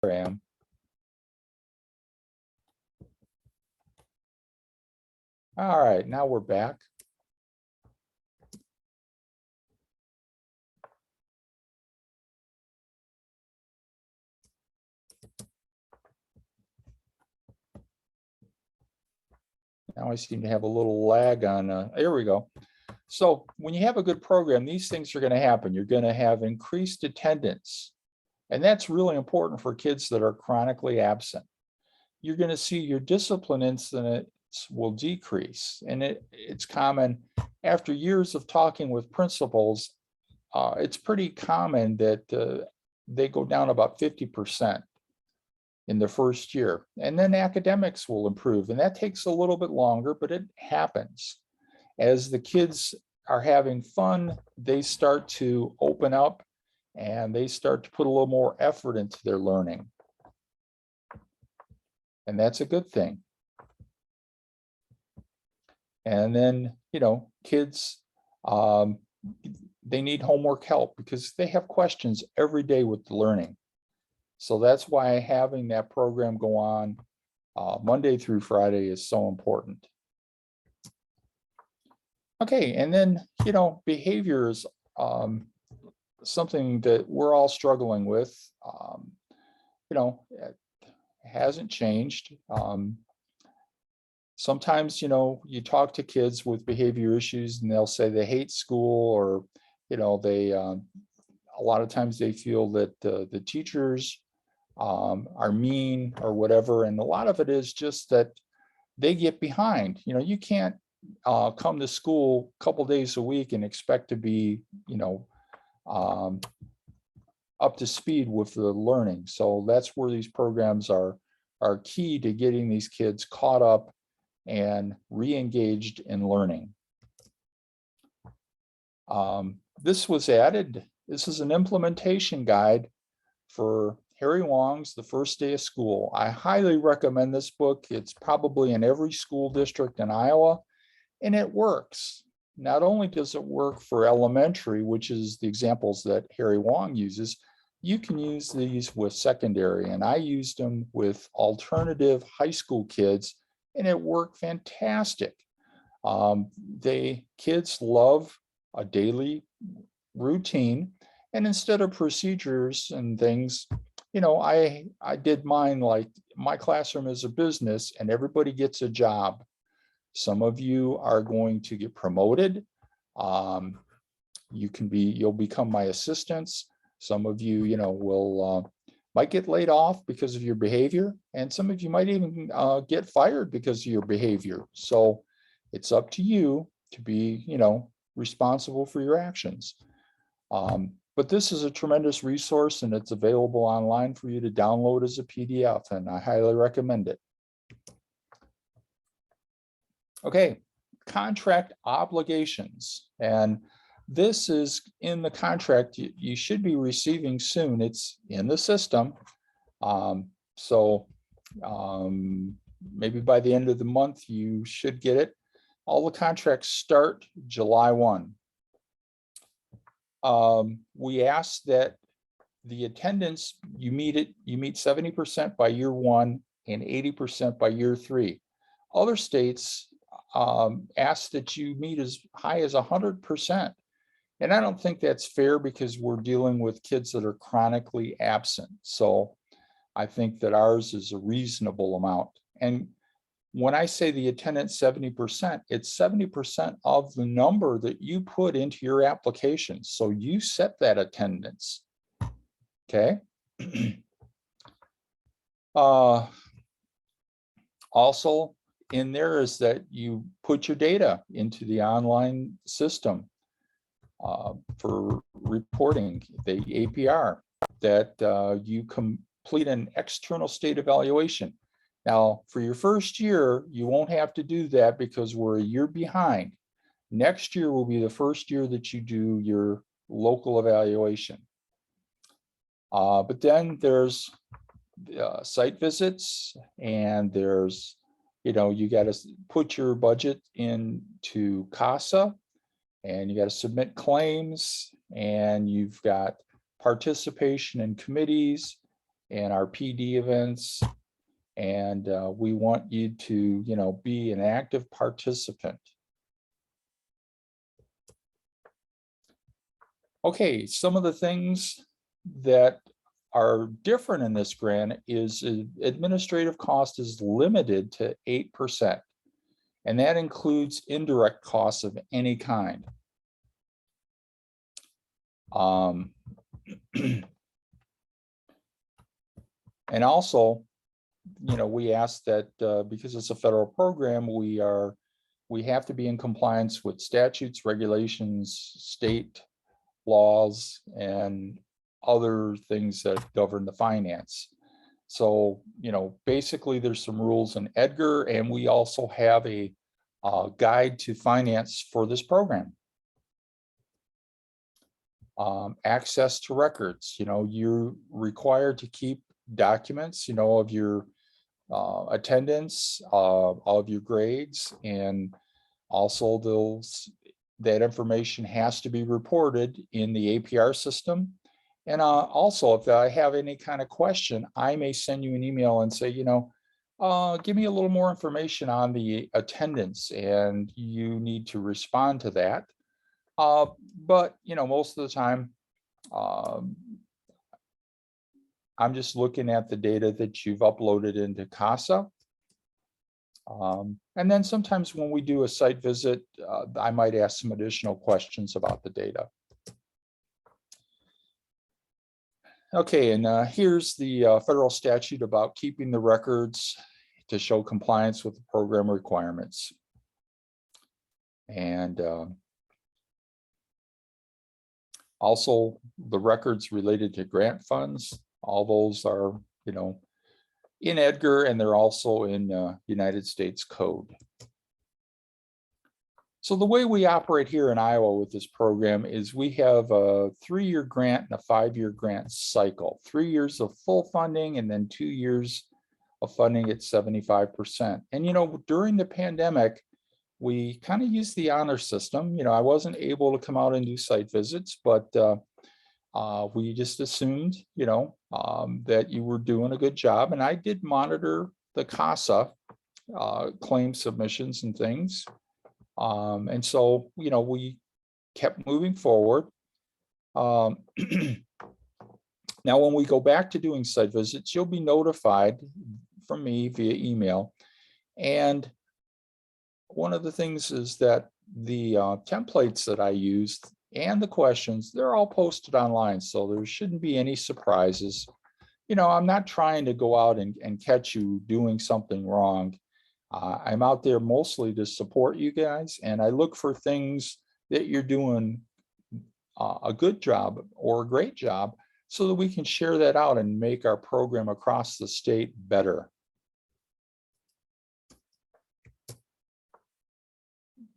I am. All right, now we're back. Now I seem to have a little lag on, here we go. So when you have a good program, these things are going to happen. You're going to have increased attendance. And that's really important for kids that are chronically absent. You're going to see your discipline incidents will decrease. And it's common after years of talking with principals, it's pretty common that they go down about 50% in the first year. And then academics will improve. And that takes a little bit longer, but it happens. As the kids are having fun, they start to open up and they start to put a little more effort into their learning. And that's a good thing. And then, you know, kids, they need homework help because they have questions every day with the learning. So that's why having that program go on Monday through Friday is so important. Okay, and then, you know, behavior is something that we're all struggling with. You know, it hasn't changed. Sometimes, you know, you talk to kids with behavior issues and they'll say they hate school, or, you know, they, a lot of times they feel that the teachers are mean or whatever. And a lot of it is just that they get behind. You know, you can't come to school a couple days a week and expect to be, you know, up to speed with the learning. So that's where these programs are key to getting these kids caught up and re-engaged in learning. This was added. This is an implementation guide for Harry Wong's The First Day of School. I highly recommend this book. It's probably in every school district in Iowa, and it works. Not only does it work for elementary, which is the examples that Harry Wong uses, you can use these with secondary, and I used them with alternative high school kids, and it worked fantastic. Kids love a daily routine, and instead of procedures and things, you know, I did mine like my classroom is a business and everybody gets a job. Some of you are going to get promoted. You'll become my assistants. Some of you, you know, might get laid off because of your behavior, and some of you might even get fired because of your behavior. So it's up to you to be, you know, responsible for your actions. But this is a tremendous resource, and it's available online for you to download as a PDF, and I highly recommend it. Okay, contract obligations. And this is in the contract you should be receiving soon. It's in the system. Maybe by the end of the month, you should get it. All the contracts start July 1. We ask that the attendance, you meet 70% by year 1 and 80% by year 3. Other states ask that you meet as high as 100%. And I don't think that's fair because we're dealing with kids that are chronically absent. So I think that ours is a reasonable amount. And when I say the attendance 70%, it's 70% of the number that you put into your application. So you set that attendance. Okay. Also in there is that you put your data into the online system for reporting, the APR, that you complete an external state evaluation. Now, for your first year, you won't have to do that because we're a year behind. Next year will be the first year that you do your local evaluation. But then there's site visits, and there's, you know, you got to put your budget into CASA, and you got to submit claims, and you've got participation in committees, and our PD events. And we want you to, be an active participant. Okay, some of the things that are different in this grant is administrative cost is limited to 8%. And that includes indirect costs of any kind. And also, we ask that because it's a federal program, we have to be in compliance with statutes, regulations, state laws, and other things that govern the finance. So, basically there's some rules in Edgar, and we also have a guide to finance for this program. Access to records, you're required to keep documents, of your attendance, of your grades, and also that information has to be reported in the APR system. And also, if I have any kind of question, I may send you an email and say, give me a little more information on the attendance, and you need to respond to that. But most of the time, I'm just looking at the data that you've uploaded into CASA. And then sometimes when we do a site visit, I might ask some additional questions about the data. Okay, and here's the federal statute about keeping the records to show compliance with the program requirements. And also the records related to grant funds, all those are, in Edgar, and they're also in United States Code. So the way we operate here in Iowa with this program is we have a 3-year grant and a 5-year grant cycle, 3 years of full funding and then 2 years of funding at 75%. And, during the pandemic, we kind of used the honor system. I wasn't able to come out and do site visits, but we just assumed, that you were doing a good job. And I did monitor the CASA claim submissions and things. And so, we kept moving forward. Now, when we go back to doing site visits, you'll be notified from me via email. And one of the things is that the templates that I used and the questions, they're all posted online, so there shouldn't be any surprises. I'm not trying to go out and catch you doing something wrong. I'm out there mostly to support you guys, and I look for things that you're doing a good job or a great job so that we can share that out and make our program across the state better.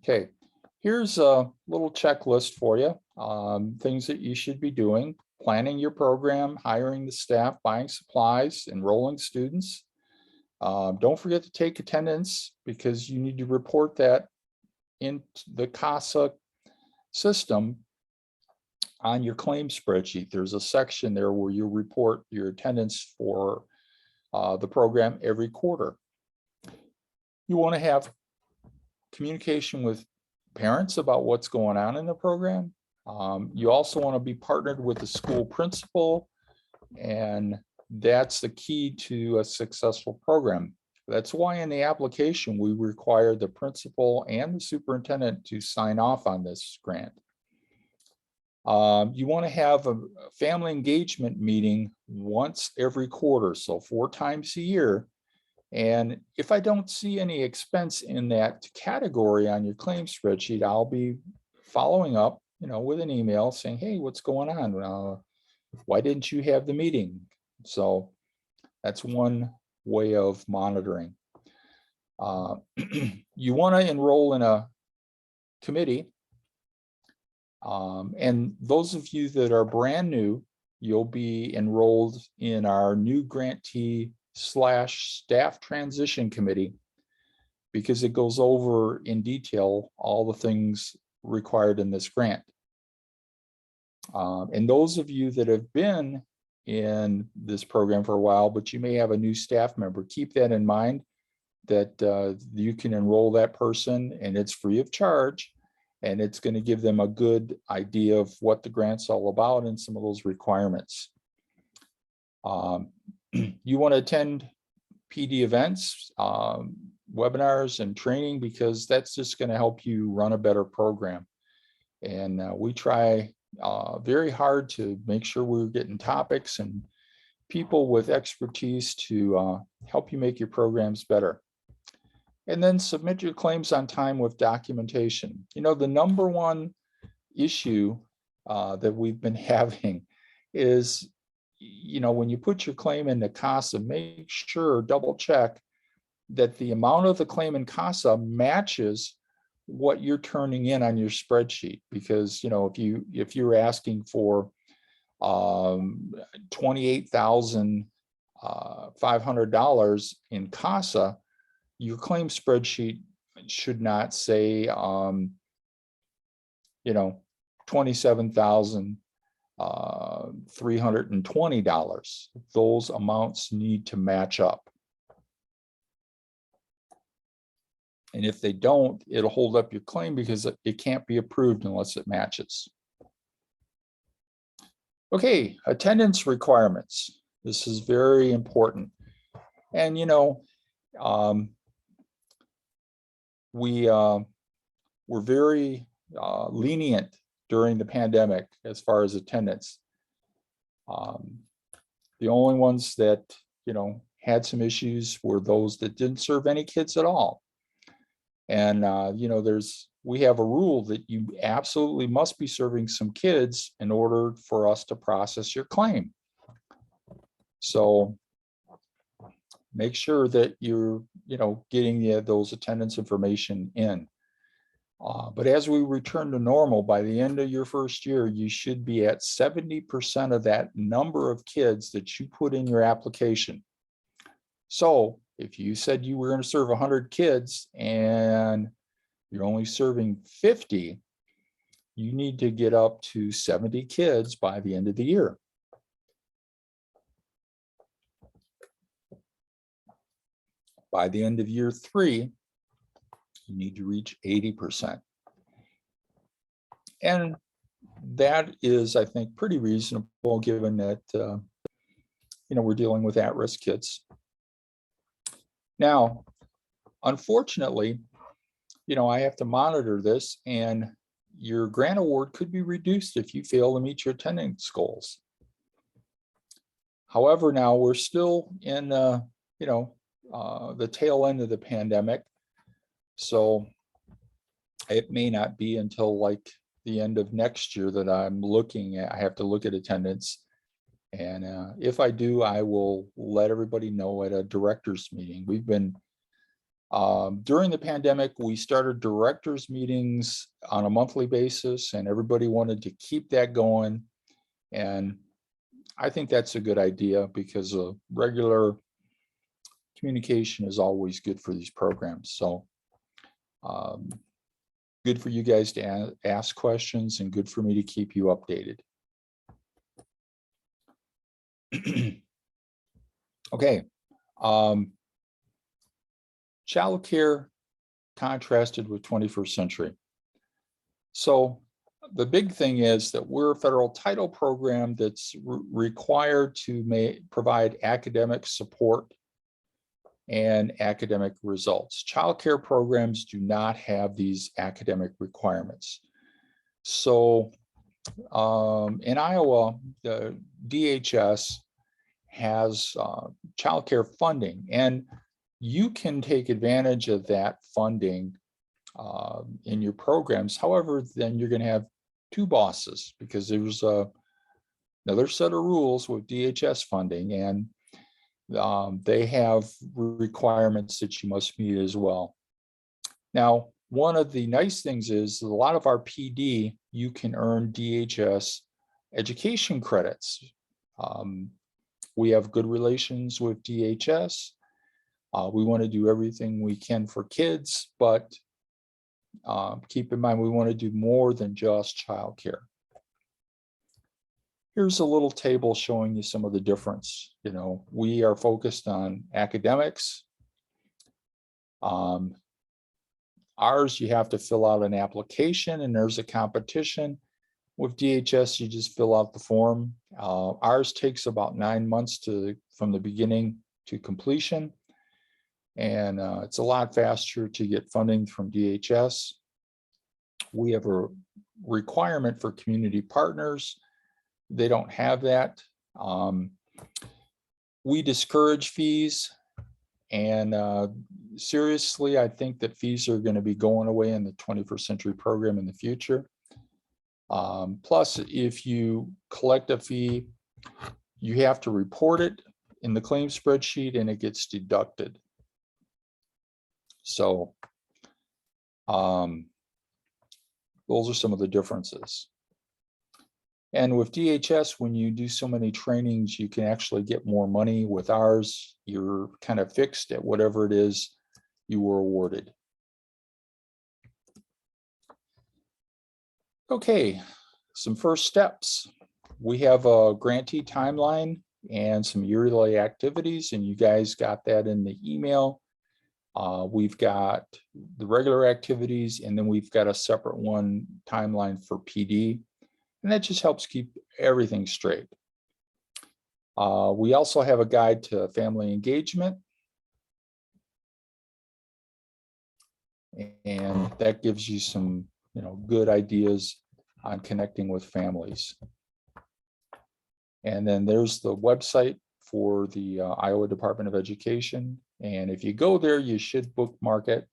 Okay, here's a little checklist for you. Things that you should be doing: planning your program, hiring the staff, buying supplies, enrolling students. Don't forget to take attendance, because you need to report that in the CASA system on your claim spreadsheet. There's a section there where you report your attendance for the program every quarter. You want to have communication with parents about what's going on in the program. You also want to be partnered with the school principal, and that's the key to a successful program. That's why in the application, we require the principal and the superintendent to sign off on this grant. You want to have a family engagement meeting once every quarter, so 4 times a year. And if I don't see any expense in that category on your claim spreadsheet, I'll be following up, with an email saying, hey, what's going on? Why didn't you have the meeting? So that's one way of monitoring. You want to enroll in a committee. And those of you that are brand new, you'll be enrolled in our new grantee / staff transition committee, because it goes over in detail all the things required in this grant. And those of you that have been in this program for a while, but you may have a new staff member. Keep that in mind, that you can enroll that person and it's free of charge. And it's going to give them a good idea of what the grant's all about and some of those requirements. You want to attend PD events, webinars and training, because that's just going to help you run a better program. And we try very hard to make sure we're getting topics and people with expertise to help you make your programs better. And then submit your claims on time with documentation. You know, the number one issue that we've been having is, you know, when you put your claim into CASA, make sure, double check that the amount of the claim in CASA matches what you're turning in on your spreadsheet. Because, you know, if you're asking for $28,500 in CASA, your claim spreadsheet should not say, you know, $27,320. Those amounts need to match up. And if they don't, it'll hold up your claim because it can't be approved unless it matches. Okay, attendance requirements. This is very important. And, you know, we're very lenient during the pandemic as far as attendance. The only ones that, you know, had some issues were those that didn't serve any kids at all. And, you know, we have a rule that you absolutely must be serving some kids in order for us to process your claim. So make sure that you're, you know, getting those attendance information in. But as we return to normal, by the end of your first year, you should be at 70% of that number of kids that you put in your application. So if you said you were going to serve 100 kids and you're only serving 50, you need to get up to 70 kids by the end of the year. By the end of year 3, you need to reach 80%. And that is, I think, pretty reasonable given that, you know, we're dealing with at-risk kids. Now, unfortunately, you know, I have to monitor this, and your grant award could be reduced if you fail to meet your attendance goals. However, now we're still in, you know, the tail end of the pandemic. So it may not be until like the end of next year that I have to look at attendance. And if I do, I will let everybody know at a directors meeting. We've been, during the pandemic, we started directors meetings on a monthly basis, and everybody wanted to keep that going. And I think that's a good idea because regular communication is always good for these programs. So good for you guys to ask questions and good for me to keep you updated. Okay. Child care contrasted with 21st century. So the big thing is that we're a federal title program that's required to provide academic support and academic results. Child care programs do not have these academic requirements. So in Iowa, the DHS has child care funding, and you can take advantage of that funding in your programs. However, then you're going to have two bosses because there's another set of rules with DHS funding, and they have requirements that you must meet as well. Now, one of the nice things is a lot of our PD, you can earn DHS education credits. We have good relations with DHS. We want to do everything we can for kids, but keep in mind, we want to do more than just childcare. Here's a little table showing you some of the difference. You know, we are focused on academics. Ours, you have to fill out an application and there's a competition. With DHS, you just fill out the form. Ours takes about 9 months from the beginning to completion. And it's a lot faster to get funding from DHS. We have a requirement for community partners. They don't have that. We discourage fees. And seriously, I think that fees are going to be going away in the 21st century program in the future. Plus, if you collect a fee, you have to report it in the claim spreadsheet and it gets deducted. So those are some of the differences. And with DHS, when you do so many trainings, you can actually get more money. With ours, you're kind of fixed at whatever it is you were awarded. Okay, some first steps. We have a grantee timeline and some yearly activities, and you guys got that in the email. We've got the regular activities, and then we've got a separate one timeline for PD. And that just helps keep everything straight. We also have a guide to family engagement. And that gives you some, good ideas on connecting with families. And then there's the website for the Iowa Department of Education. And if you go there, you should bookmark it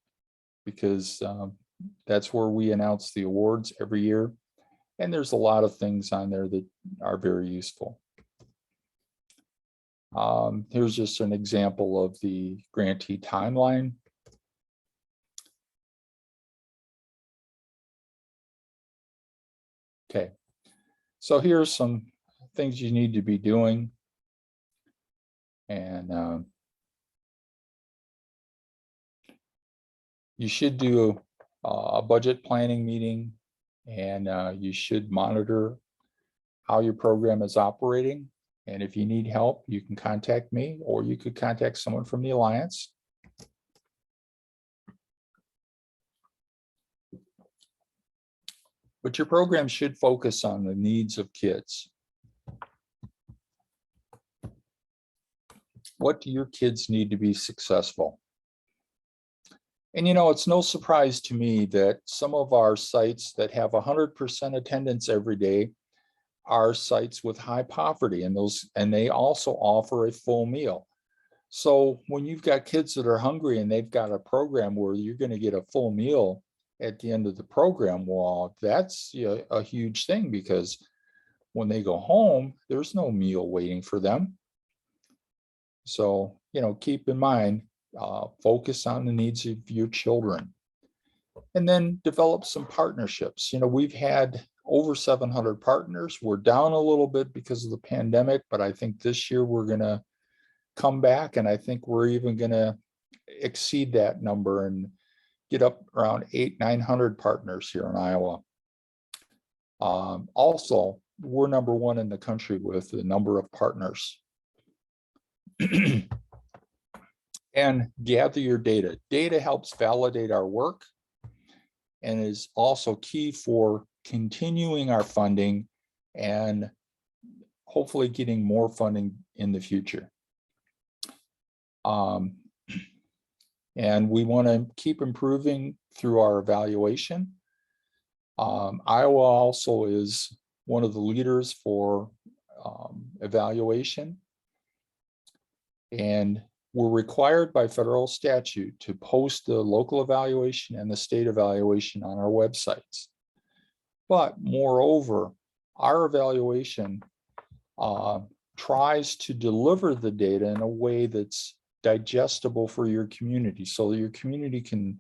because that's where we announce the awards every year. And there's a lot of things on there that are very useful. Here's just an example of the grantee timeline. Okay, so here's some things you need to be doing. And you should do a budget planning meeting, and you should monitor how your program is operating. And if you need help, you can contact me, or you could contact someone from the Alliance. But your program should focus on the needs of kids. What do your kids need to be successful? And it's no surprise to me that some of our sites that have 100% attendance every day are sites with high poverty, and they also offer a full meal. So when you've got kids that are hungry and they've got a program where you're going to get a full meal at the end of the program, well, that's a huge thing, because when they go home, there's no meal waiting for them. So, keep in mind, focus on the needs of your children. And then develop some partnerships. We've had over 700 partners. We're down a little bit because of the pandemic, but I think this year we're going to come back, and I think we're even going to exceed that number and get up around 800-900 partners here in Iowa. Also, we're number one in the country with the number of partners. And gather your data. Data helps validate our work and is also key for continuing our funding and hopefully getting more funding in the future. And we want to keep improving through our evaluation. Iowa also is one of the leaders for evaluation. And we're required by federal statute to post the local evaluation and the state evaluation on our websites. But moreover, our evaluation tries to deliver the data in a way that's digestible for your community, so your community can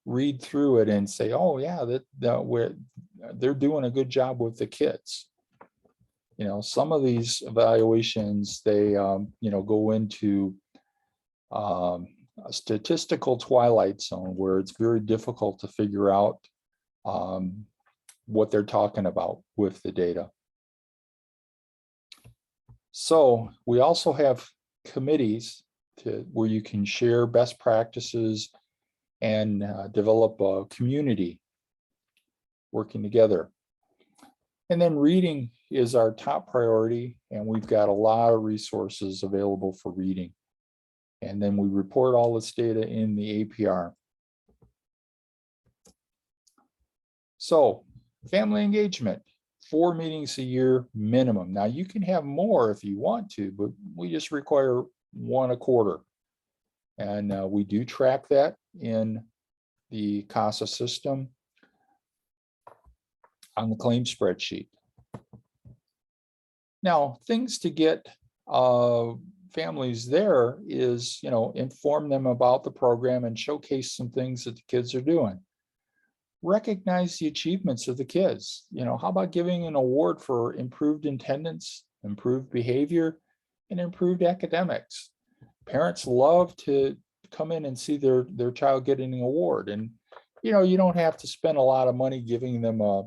read through it and say, oh yeah, they're doing a good job with the kids. Some of these evaluations, they go into a statistical twilight zone where it's very difficult to figure out what they're talking about with the data. So we also have committees where you can share best practices and develop a community working together. And then reading is our top priority, and we've got a lot of resources available for reading. And then we report all this data in the APR. So family engagement, 4 meetings a year minimum. Now you can have more if you want to, but we just require 1 a quarter. And we do track that in the CASA system on the claim spreadsheet. Now, things to get families there is, inform them about the program and showcase some things that the kids are doing. Recognize the achievements of the kids. How about giving an award for improved attendance, improved behavior, and improved academics? Parents love to come in and see their child getting an award. And, you don't have to spend a lot of money giving them a,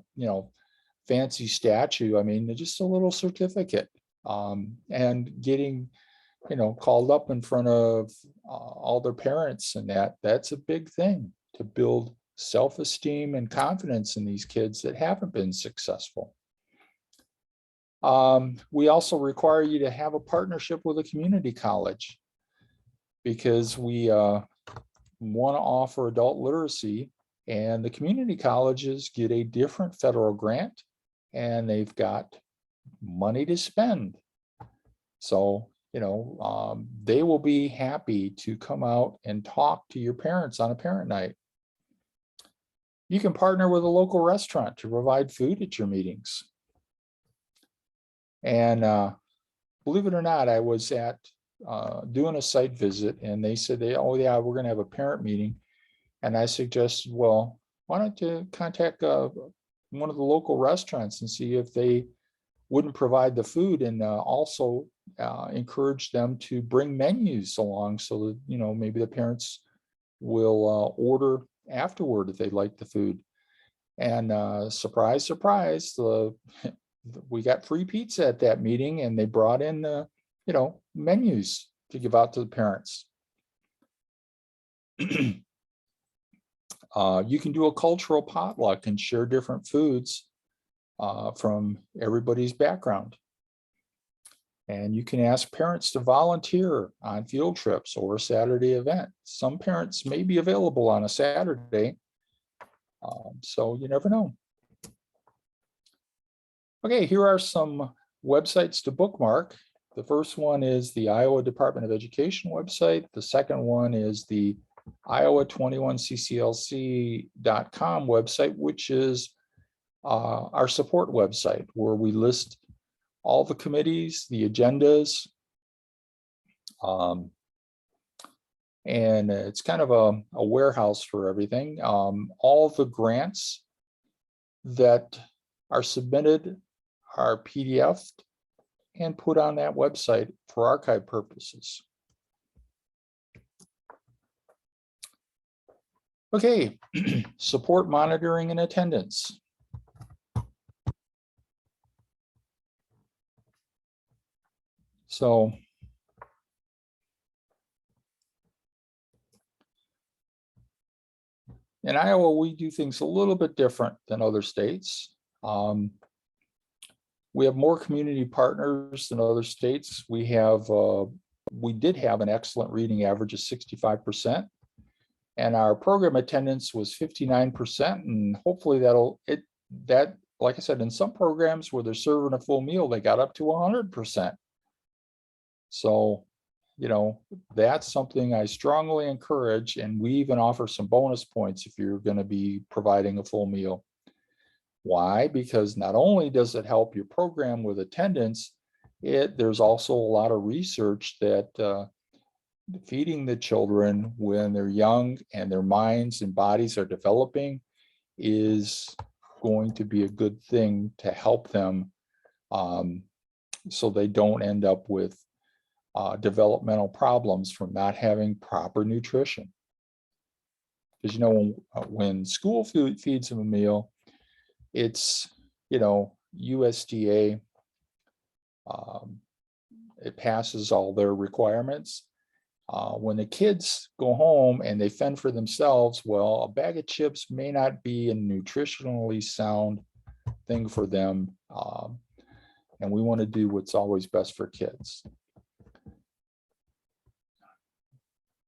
fancy statue. I mean, just a little certificate, and getting, called up in front of all their parents, and that's a big thing to build self-esteem and confidence in these kids that haven't been successful. We also require you to have a partnership with a community college, because we want to offer adult literacy, and the community colleges get a different federal grant, and they've got money to spend. So, they will be happy to come out and talk to your parents on a parent night. You can partner with a local restaurant to provide food at your meetings. And believe it or not, I was at doing a site visit, and they said, oh yeah, we're going to have a parent meeting. And I suggested, well, why don't you contact one of the local restaurants and see if they wouldn't provide the food, and also encourage them to bring menus along, so that, maybe the parents will order afterward if they like the food. And surprise, surprise, we got free pizza at that meeting, and they brought in menus to give out to the parents. You can do a cultural potluck and share different foods from everybody's background. And you can ask parents to volunteer on field trips or a Saturday event. Some parents may be available on a Saturday, so you never know. Okay, here are some websites to bookmark. The first one is the Iowa Department of Education website. The second one is the Iowa21cclc.com website, which is our support website, where we list all the committees, the agendas, and it's kind of a warehouse for everything. All the grants that are submitted are PDF'd and put on that website for archive purposes. Okay, support monitoring and attendance. So in Iowa, we do things a little bit different than other states. We have more community partners than other states. We did have an excellent reading average of 65%, and our program attendance was 59%. And hopefully that, like I said, in some programs where they're serving a full meal, they got up to 100%. So, that's something I strongly encourage, and we even offer some bonus points if you're going to be providing a full meal. Why? Because not only does it help your program with attendance, there's also a lot of research that feeding the children when they're young and their minds and bodies are developing is going to be a good thing to help them, so they don't end up with developmental problems from not having proper nutrition. Because when school feeds them a meal, it's USDA it passes all their requirements. When the kids go home and they fend for themselves, well, a bag of chips may not be a nutritionally sound thing for them. And we want to do what's always best for kids.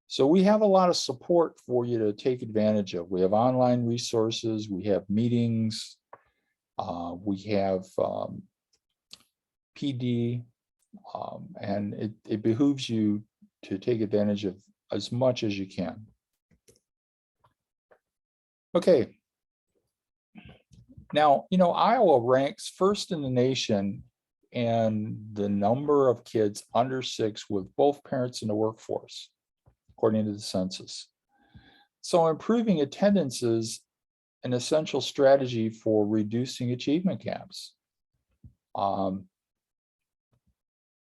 So we have a lot of support for you to take advantage of. We have online resources, we have meetings, we have PD, and it behooves you to take advantage of as much as you can. Okay. Now, you know, Iowa ranks first in the nation and the number of kids under 6 with both parents in the workforce, according to the census. So improving attendance is an essential strategy for reducing achievement gaps.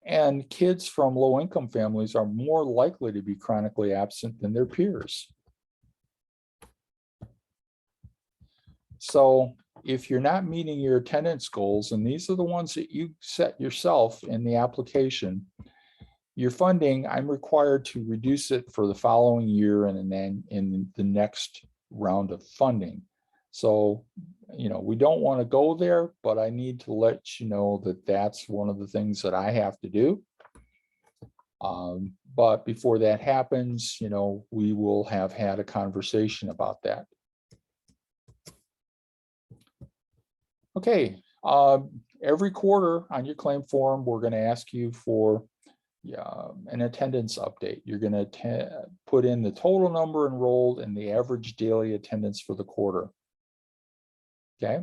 And kids from low-income families are more likely to be chronically absent than their peers. So if you're not meeting your attendance goals, and these are the ones that you set yourself in the application, your funding, I'm required to reduce it for the following year and then in the next round of funding. So, you know, we don't want to go there, but I need to let you know that that's one of the things that I have to do. But before that happens, you know, we will have had a conversation about that. Okay, every quarter on your claim form, we're going to ask you for an attendance update. You're going to put in the total number enrolled and the average daily attendance for the quarter. Okay.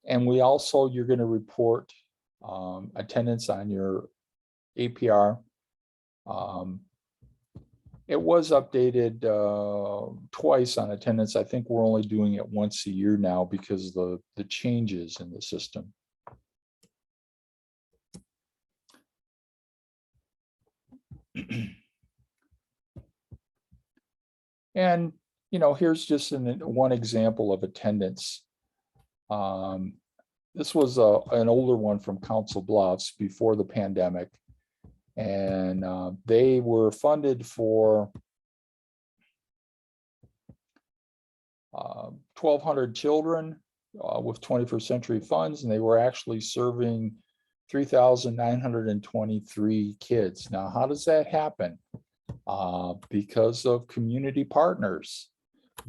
And we also, you're going to report attendance on your APR. It was updated twice on attendance. I think we're only doing it once a year now because of the changes in the system. And, you know, here's just one example of attendance. This was an older one from Council Bluffs before the pandemic. And they were funded for 1,200 children with 21st century funds, and they were actually serving 3,923 kids. Now, how does that happen? Because of community partners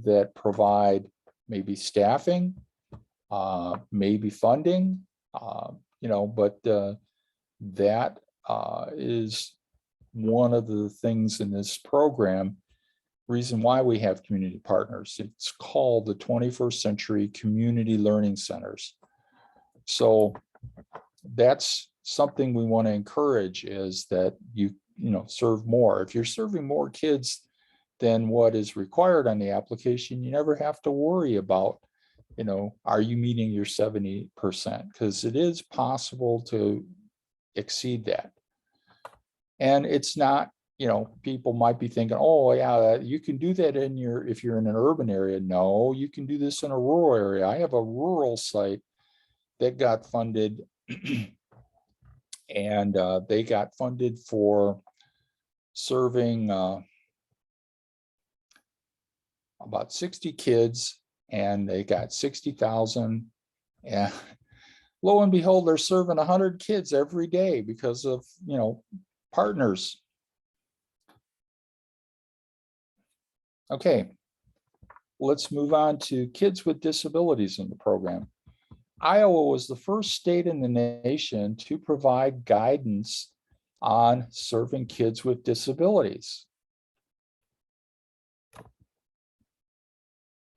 that provide maybe staffing, maybe funding, you know, but that is one of the things in this program, reason why we have community partners. It's called the 21st Century Community Learning Centers. So that's something we want to encourage, is that you know, serve more. If you're serving more kids than what is required on the application, you never have to worry about, you know, are you meeting your 70%? Because it is possible to exceed that. And it's not, you know, people might be thinking, oh yeah, you can do that in if you're in an urban area. No, you can do this in a rural area. I have a rural site that got funded and they got funded for serving about 60 kids, and they got 60,000. And lo and behold, they're serving 100 kids every day because of, you know, partners. Okay, let's move on to kids with disabilities in the program. Iowa was the first state in the nation to provide guidance on serving kids with disabilities.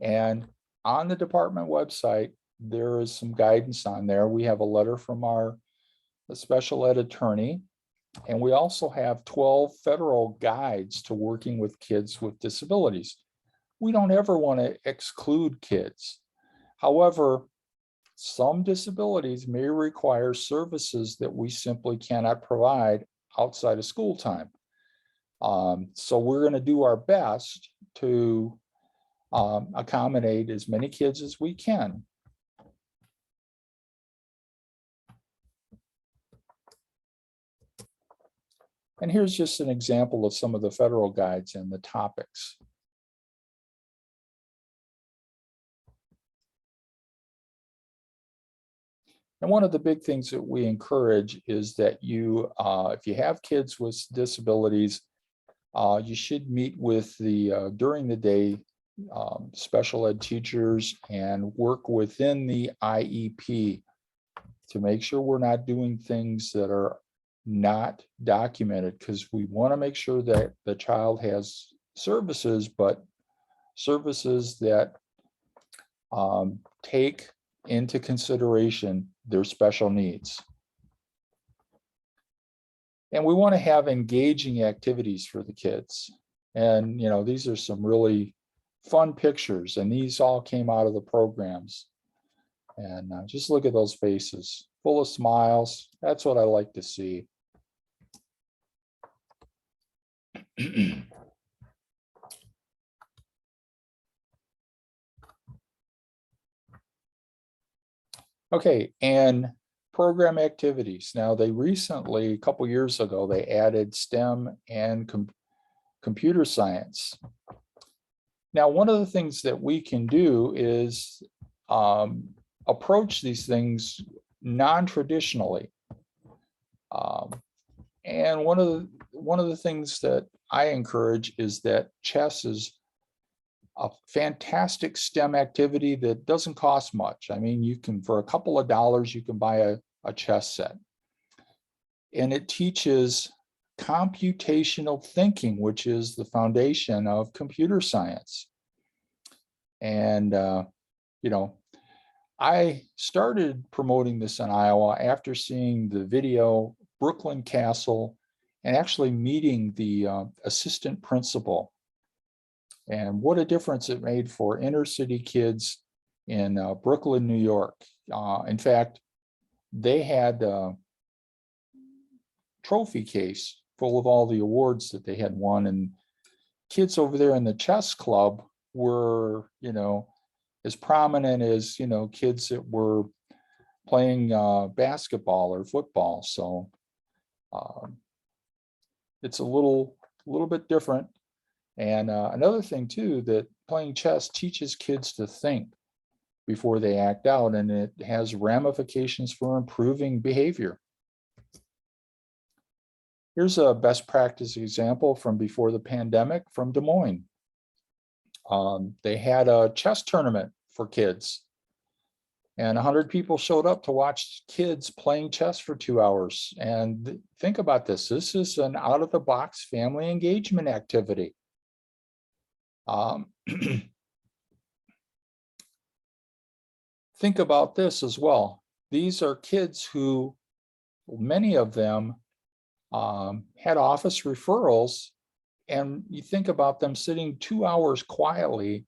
And on the department website, there is some guidance on there. We have a letter from our special ed attorney, and we also have 12 federal guides to working with kids with disabilities. We don't ever want to exclude kids. However, some disabilities may require services that we simply cannot provide outside of school time. So we're going to do our best to accommodate as many kids as we can. And here's just an example of some of the federal guides and the topics. And one of the big things that we encourage is that you, if you have kids with disabilities, you should meet with the, during the day, special ed teachers and work within the IEP to make sure we're not doing things that are not documented, because we want to make sure that the child has services, but services that take into consideration their special needs. And we want to have engaging activities for the kids. And, you know, these are some really fun pictures, and these all came out of the programs. And just look at those faces, full of smiles. That's what I like to see. Okay, and program activities. Now, they recently, a couple years ago, they added STEM and computer science. Now, one of the things that we can do is approach these things non-traditionally. And one of the things that I encourage is that chess is a fantastic STEM activity that doesn't cost much. I mean, you can, for a couple of dollars, you can buy a chess set. And it teaches computational thinking, which is the foundation of computer science. And, you know, I started promoting this in Iowa after seeing the video Brooklyn Castle and actually meeting the assistant principal. And what a difference it made for inner city kids in Brooklyn, New York. In fact, they had a trophy case full of all the awards that they had won. And kids over there in the chess club were, you know, as prominent as, you know, kids that were playing basketball or football. So it's a little bit different. And another thing too, that playing chess teaches kids to think before they act out, and it has ramifications for improving behavior. Here's a best practice example from before the pandemic from Des Moines. They had a chess tournament for kids, and 100 people showed up to watch kids playing chess for 2 hours. And think about this. This is an out-of-the-box family engagement activity. Think about this as well. These are kids who, many of them had office referrals, and you think about them sitting 2 hours quietly,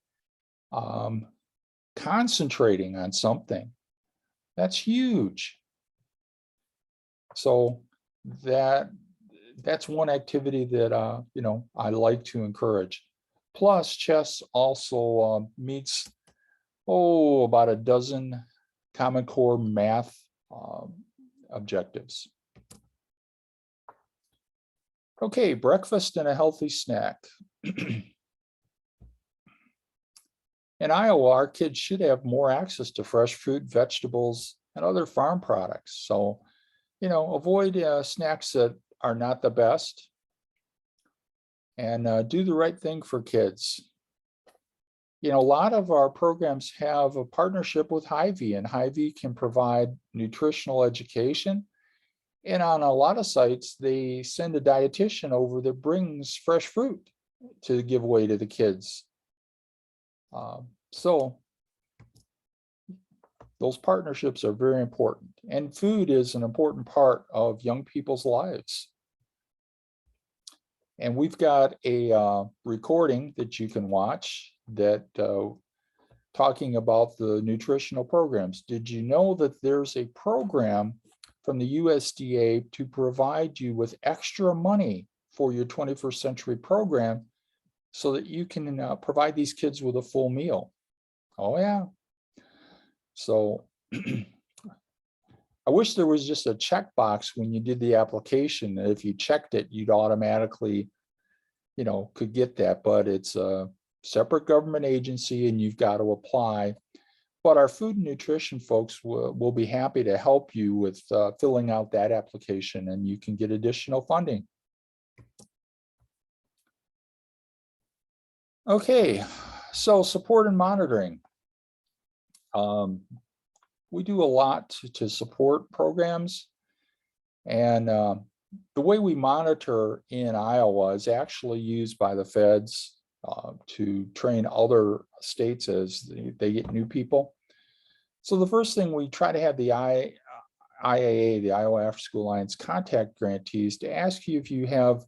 concentrating on something. That's huge. So that's one activity that you know, I like to encourage. Plus, chess also meets about a dozen Common Core math objectives. Okay, breakfast and a healthy snack. In Iowa, our kids should have more access to fresh fruit, vegetables, and other farm products. So, you know, avoid snacks that are not the best, and do the right thing for kids. You know, a lot of our programs have a partnership with Hy-Vee, and Hy-Vee can provide nutritional education. And on a lot of sites, they send a dietitian over that brings fresh fruit to give away to the kids. So those partnerships are very important. And food is an important part of young people's lives. And we've got a recording that you can watch that talking about the nutritional programs. Did you know that there's a program from the USDA to provide you with extra money for your 21st century program so that you can provide these kids with a full meal? Oh yeah. So I wish there was just a checkbox when you did the application that if you checked it, you'd automatically, could get that, but it's a separate government agency and you've got to apply. But our food and nutrition folks will be happy to help you with filling out that application, and you can get additional funding. Okay, so support and monitoring. We do a lot to support programs, and the way we monitor in Iowa is actually used by the feds to train other states as they get new people. So the first thing, we try to have the IAA, the Iowa After School Alliance, contact grantees to ask you if you have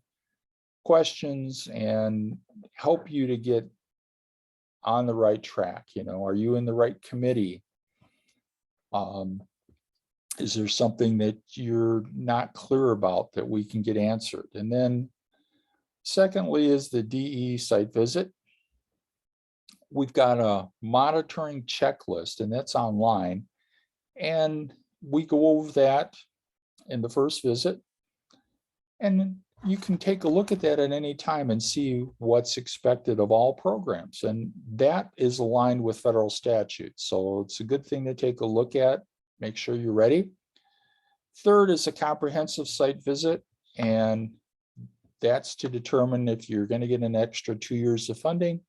questions and help you to get on the right track. Are you in the right committee? Is there something that you're not clear about that we can get answered? And then secondly is the DE site visit. We've got a monitoring checklist, and that's online. And we go over that in the first visit. And you can take a look at that at any time and see what's expected of all programs. And that is aligned with federal statutes. So it's a good thing to take a look at, make sure you're ready. Third is a comprehensive site visit. And that's to determine if you're going to get an extra 2 years of funding.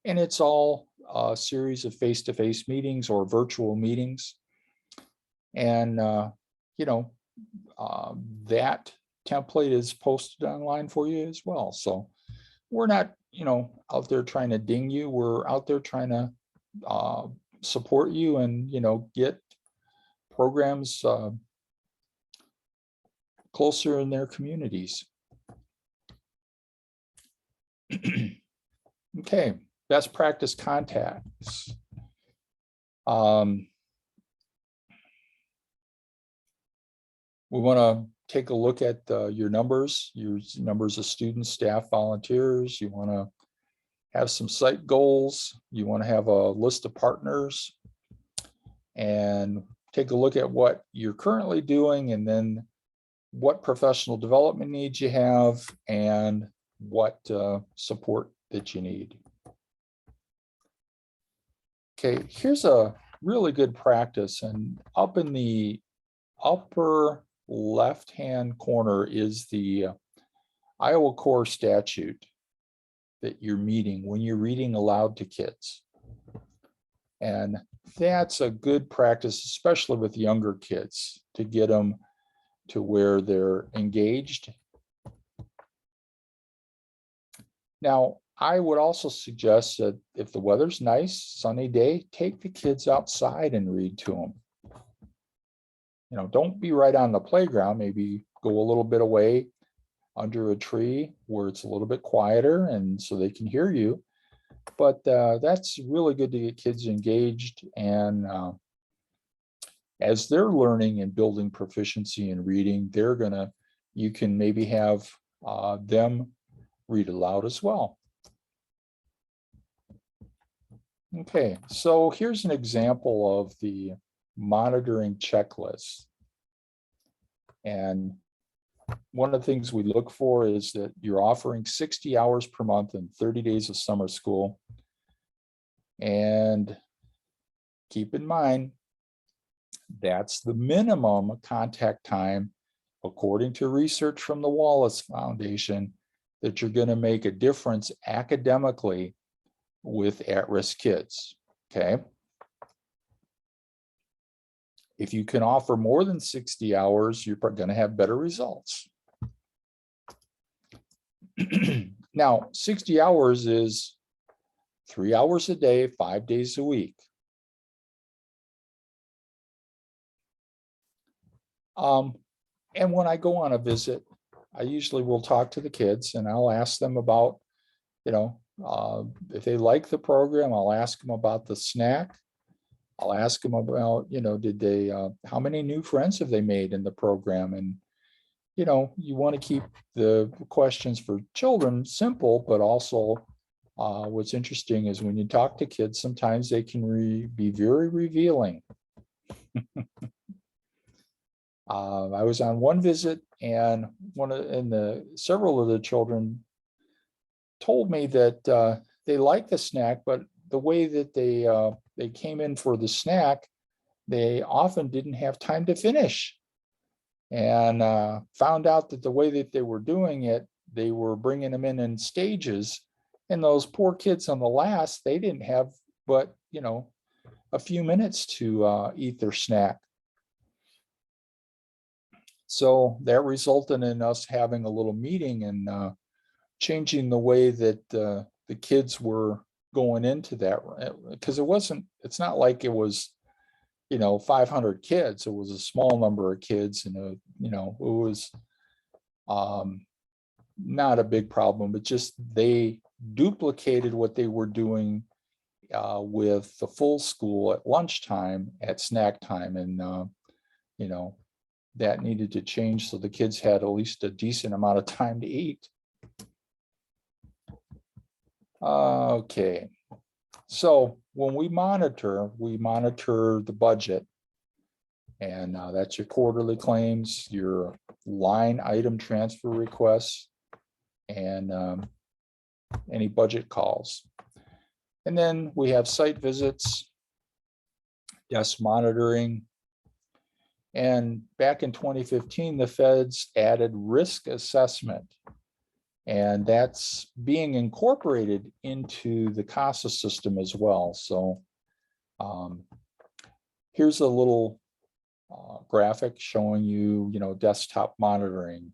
And it's all a series of face-to-face meetings or virtual meetings. And, that template is posted online for you as well. So we're not, out there trying to ding you. We're out there trying to support you and, get programs closer in their communities. Okay, best practice contacts. We want to take a look at your numbers of students, staff, volunteers. You want to have some site goals. You want to have a list of partners and take a look at what you're currently doing, and then what professional development needs you have and what support that you need. Okay, here's a really good practice, and up in the upper left-hand corner is the Iowa Core statute that you're meeting when you're reading aloud to kids. And that's a good practice, especially with younger kids, to get them to where they're engaged. Now, I would also suggest that if the weather's nice, sunny day, take the kids outside and read to them. Don't be right on the playground. Maybe go a little bit away under a tree where it's a little bit quieter and so they can hear you. But that's really good to get kids engaged. And as they're learning and building proficiency in reading, you can maybe have them read aloud as well. Okay, so here's an example of the monitoring checklist. And one of the things we look for is that you're offering 60 hours per month and 30 days of summer school. And keep in mind, that's the minimum contact time, according to research from the Wallace Foundation, that you're going to make a difference academically with at-risk kids. Okay. If you can offer more than 60 hours, you're going to have better results. Now, 60 hours is 3 hours a day, 5 days a week. And when I go on a visit, I usually will talk to the kids and I'll ask them about, if they like the program, I'll ask them about the snack. I'll ask them about, how many new friends have they made in the program? And, you want to keep the questions for children simple, but also what's interesting is when you talk to kids, sometimes they can be very revealing. I was on one visit, and several of the children told me that they liked the snack, but the way that they came in for the snack, they often didn't have time to finish, and found out that the way that they were doing it, they were bringing them in stages, and those poor kids on the last, they didn't have but a few minutes to eat their snack. So that resulted in us having a little meeting and changing the way that the kids were going into that, because it's not like it was 500 kids. It was a small number of kids, and it was not a big problem, but just they duplicated what they were doing with the full school at lunchtime, at snack time, and that needed to change so the kids had at least a decent amount of time to eat. Okay, so when we monitor the budget, and that's your quarterly claims, your line item transfer requests, and any budget calls. And then we have site visits, desk monitoring. And back in 2015, the feds added risk assessment, and that's being incorporated into the CASA system as well. So here's a little graphic showing you, desktop monitoring.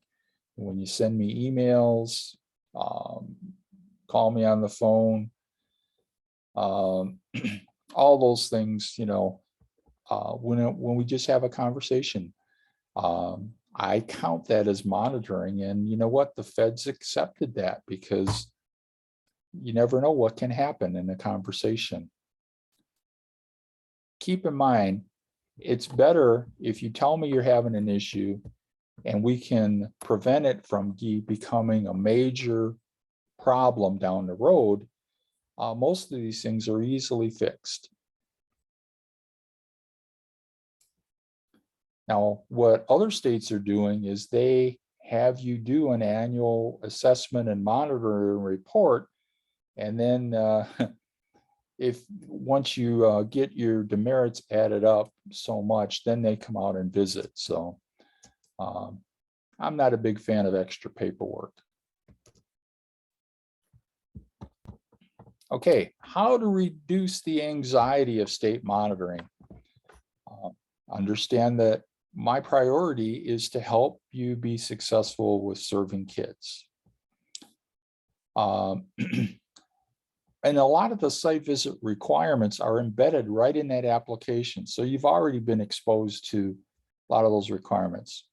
When you send me emails, call me on the phone, all those things, when we just have a conversation, I count that as monitoring. And you know what? The feds accepted that, because you never know what can happen in a conversation. Keep in mind, it's better if you tell me you're having an issue and we can prevent it from becoming a major problem down the road. Most of these things are easily fixed. Now, what other states are doing is they have you do an annual assessment and monitoring report, and then once you get your demerits added up so much, then they come out and visit. So I'm not a big fan of extra paperwork. Okay, how to reduce the anxiety of state monitoring. Understand that my priority is to help you be successful with serving kids. And a lot of the site visit requirements are embedded right in that application. So you've already been exposed to a lot of those requirements.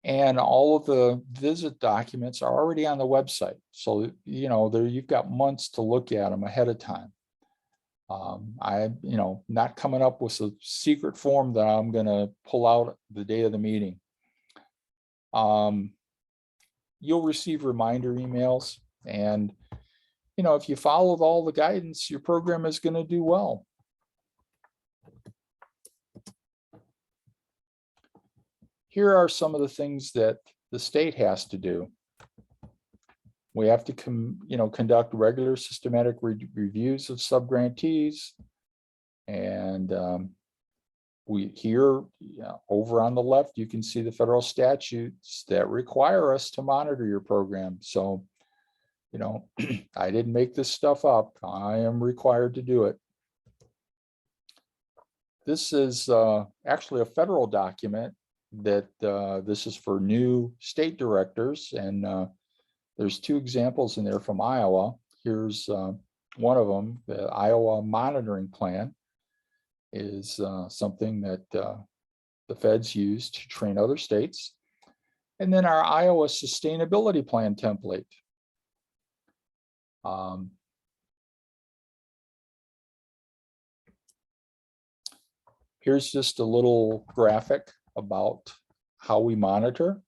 And all of the visit documents are already on the website. So, you've got months to look at them ahead of time. I'm not coming up with a secret form that I'm going to pull out the day of the meeting. You'll receive reminder emails, and if you followed all the guidance, your program is going to do well. Here are some of the things that the state has to do. We have to conduct regular systematic reviews of subgrantees, and over on the left, you can see the federal statutes that require us to monitor your program. So, I didn't make this stuff up. I am required to do it. This is actually a federal document that this is for new state directors, and there's two examples in there from Iowa. Here's one of them. The Iowa monitoring plan is something that the feds use to train other states. And then our Iowa sustainability plan template. Here's just a little graphic about how we monitor.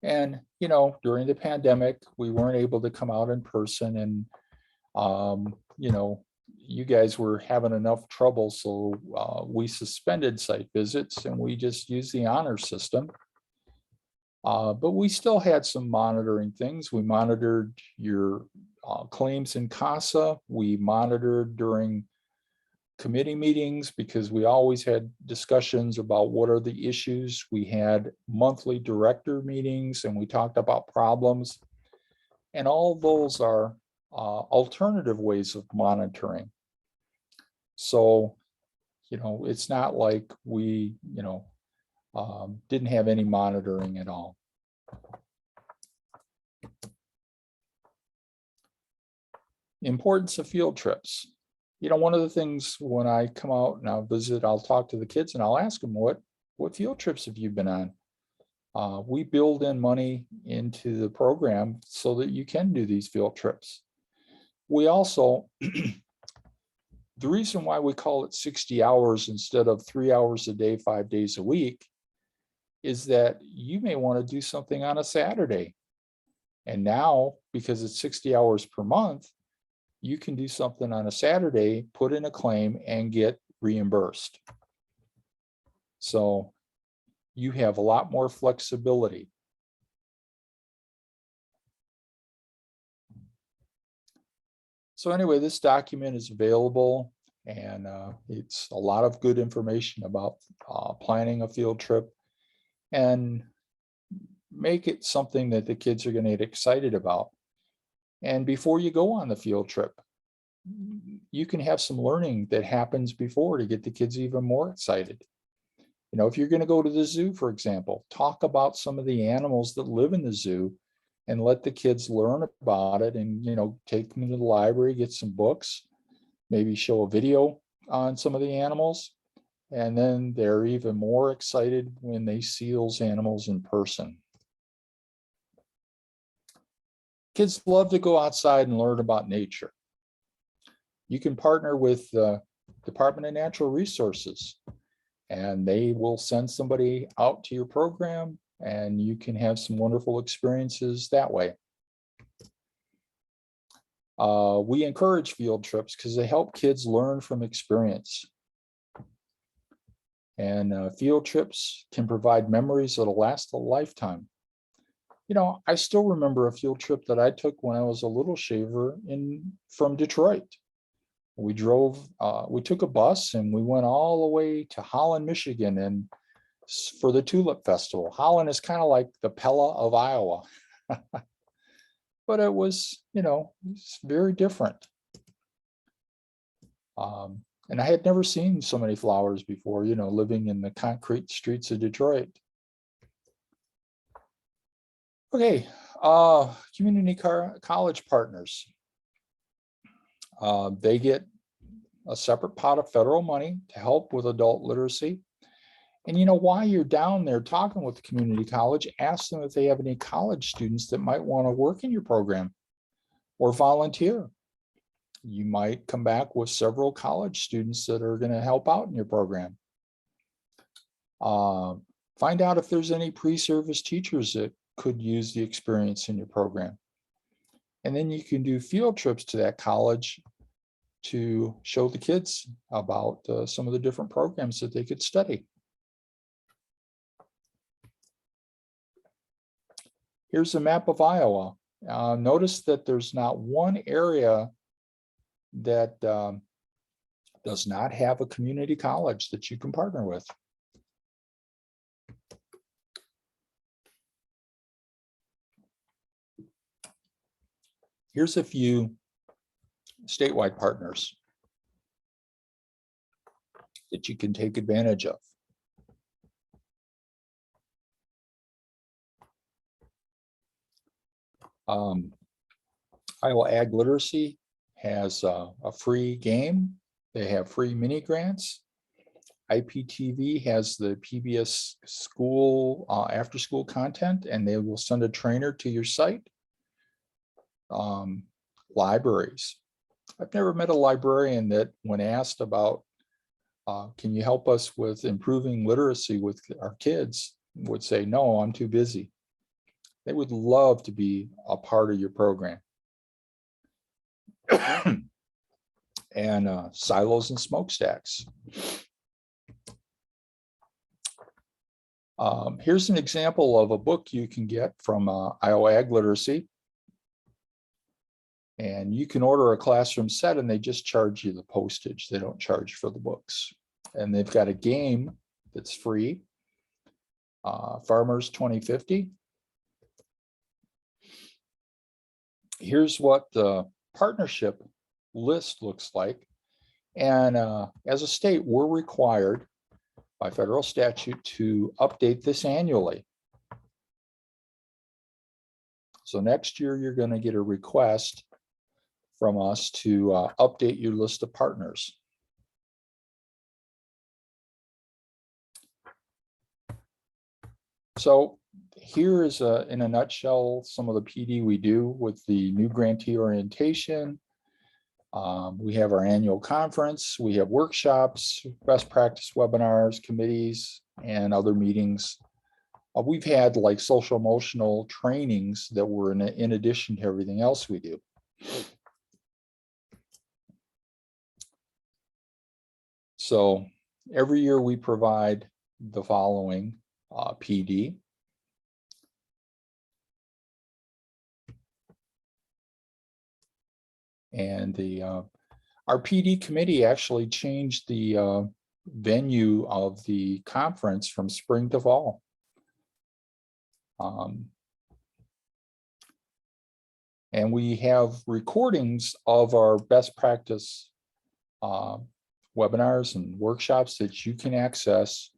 And, during the pandemic, we weren't able to come out in person, and, you guys were having enough trouble. So we suspended site visits and we just used the honor system. But we still had some monitoring things. We monitored your claims in CASA. We monitored during committee meetings because we always had discussions about what are the issues. We had monthly director meetings and we talked about problems. And all of those are alternative ways of monitoring. So, it's not like we, didn't have any monitoring at all. Importance of field trips. One of the things when I come out and I'll visit, I'll talk to the kids and I'll ask them, what field trips have you been on? We build in money into the program so that you can do these field trips. We also, the reason why we call it 60 hours instead of 3 hours a day, 5 days a week, is that you may want to do something on a Saturday. And now, because it's 60 hours per month, you can do something on a Saturday, put in a claim, and get reimbursed. So you have a lot more flexibility. So anyway, this document is available, and it's a lot of good information about planning a field trip, and make it something that the kids are going to get excited about. And before you go on the field trip, you can have some learning that happens before to get the kids even more excited. If you're going to go to the zoo, for example, talk about some of the animals that live in the zoo and let the kids learn about it, and, take them to the library, get some books, maybe show a video on some of the animals. And then they're even more excited when they see those animals in person. Kids love to go outside and learn about nature. You can partner with the Department of Natural Resources, and they will send somebody out to your program, and you can have some wonderful experiences that way. We encourage field trips because they help kids learn from experience. And field trips can provide memories that'll last a lifetime. I still remember a field trip that I took when I was a little shaver from Detroit. We took a bus and we went all the way to Holland, Michigan, and for the Tulip Festival. Holland is kind of like the Pella of Iowa, but it was, it's very different. And I had never seen so many flowers before, living in the concrete streets of Detroit. Okay, community college partners. They get a separate pot of federal money to help with adult literacy. And while you're down there talking with the community college, ask them if they have any college students that might want to work in your program or volunteer. You might come back with several college students that are going to help out in your program. Find out if there's any pre-service teachers that could use the experience in your program. And then you can do field trips to that college to show the kids about some of the different programs that they could study. Here's a map of Iowa. Notice that there's not one area that does not have a community college that you can partner with. Here's a few statewide partners that you can take advantage of. Iowa Ag Literacy has a free game. They have free mini grants. IPTV has the PBS school after school content, and they will send a trainer to your site. Libraries. I've never met a librarian that, when asked about, can you help us with improving literacy with our kids, would say, no, I'm too busy. They would love to be a part of your program. And silos and smokestacks. Here's an example of a book you can get from Iowa Ag Literacy. And you can order a classroom set and they just charge you the postage. They don't charge for the books. And they've got a game that's free, Farmers 2050. Here's what the partnership list looks like. And as a state, we're required by federal statute to update this annually. So next year, you're going to get a request from us to update your list of partners. So here is, in a nutshell, some of the PD we do with the new Grantee Orientation. We have our annual conference, we have workshops, best practice webinars, committees, and other meetings. We've had like social emotional trainings that were in addition to everything else we do. So every year we provide the following PD. And our PD committee actually changed the venue of the conference from spring to fall. And we have recordings of our best practice webinars and workshops that you can access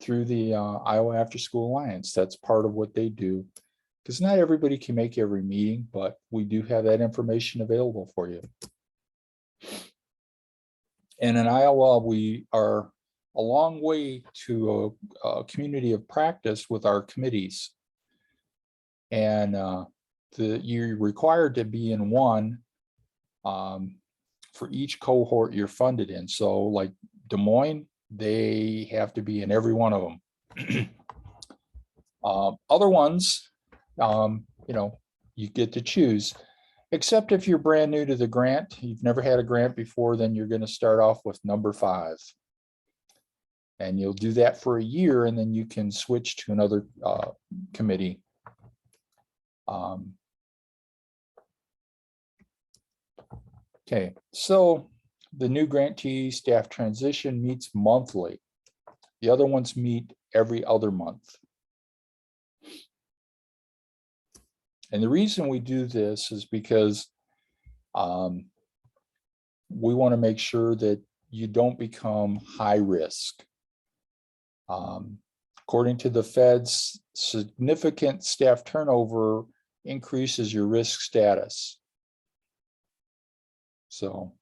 through the Iowa After School Alliance. That's part of what they do, because not everybody can make every meeting, but we do have that information available for you. And in Iowa, we are a long way to a community of practice with our committees. And you're required to be in one for each cohort you're funded in. So like Des Moines, they have to be in every one of them. Other ones, you get to choose, except if you're brand new to the grant, you've never had a grant before, then you're going to start off with number 5. And you'll do that for a year, and then you can switch to another committee. Okay, so the new grantee staff transition meets monthly. The other ones meet every other month. And the reason we do this is because we want to make sure that you don't become high risk. According to the feds, significant staff turnover increases your risk status. So,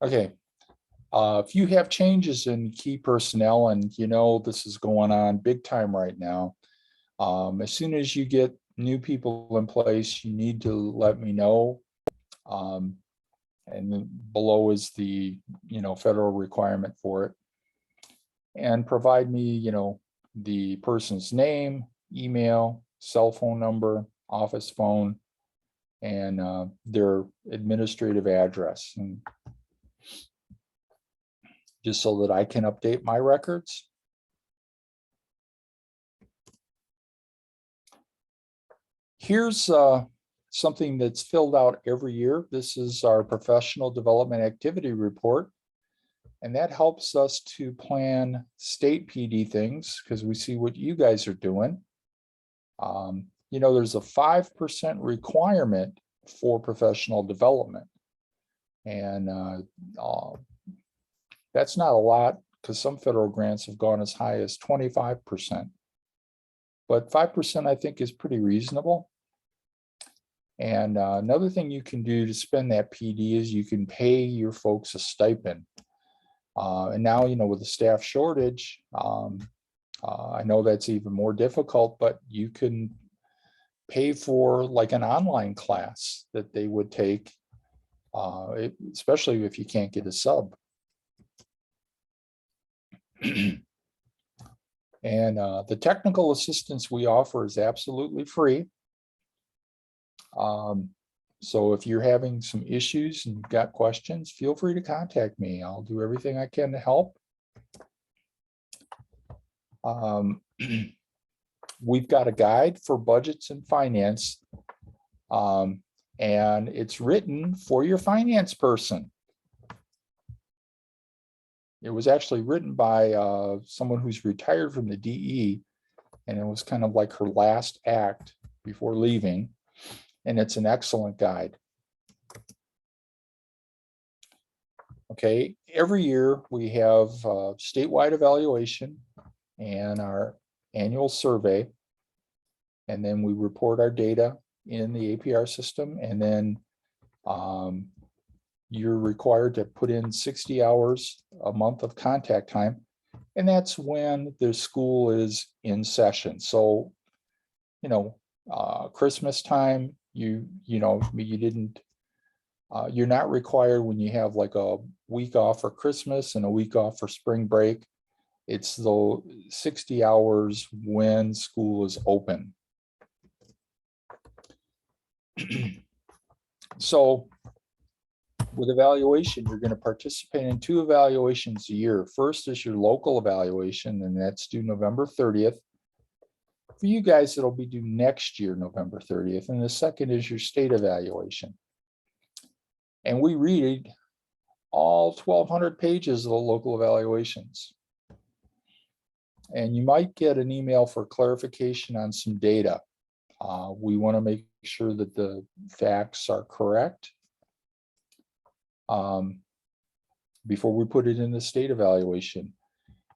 okay. If you have changes in key personnel, and this is going on big time right now, as soon as you get new people in place, you need to let me know. And then below is the federal requirement for it. And provide me the person's name, email, cell phone number, office phone, and their administrative address, and just so that I can update my records. Here's something that's filled out every year. This is our professional development activity report. And that helps us to plan state PD things, because we see what you guys are doing. There's a 5% requirement for professional development. And that's not a lot, because some federal grants have gone as high as 25%. But 5% I think is pretty reasonable. And another thing you can do to spend that PD is you can pay your folks a stipend. And now, with the staff shortage, I know that's even more difficult, but you can pay for like an online class that they would take, especially if you can't get a sub. And the technical assistance we offer is absolutely free. So if you're having some issues and you've got questions, feel free to contact me. I'll do everything I can to help. We've got a guide for budgets and finance, and it's written for your finance person. It was actually written by someone who's retired from the DE, and it was kind of like her last act before leaving, and it's an excellent guide. Okay, every year we have statewide evaluation and our annual survey, and then we report our data in the APR system, and then you're required to put in 60 hours a month of contact time, and that's when the school is in session. So, Christmas time, you're not required when you have like a week off for Christmas and a week off for spring break. It's the 60 hours when school is open. So with evaluation, you're going to participate in 2 evaluations a year. First is your local evaluation, and that's due November 30th. For you guys, it'll be due next year, November 30th. And the second is your state evaluation. And we read all 1,200 pages of the local evaluations. And you might get an email for clarification on some data. We want to make sure that the facts are correct before we put it in the state evaluation.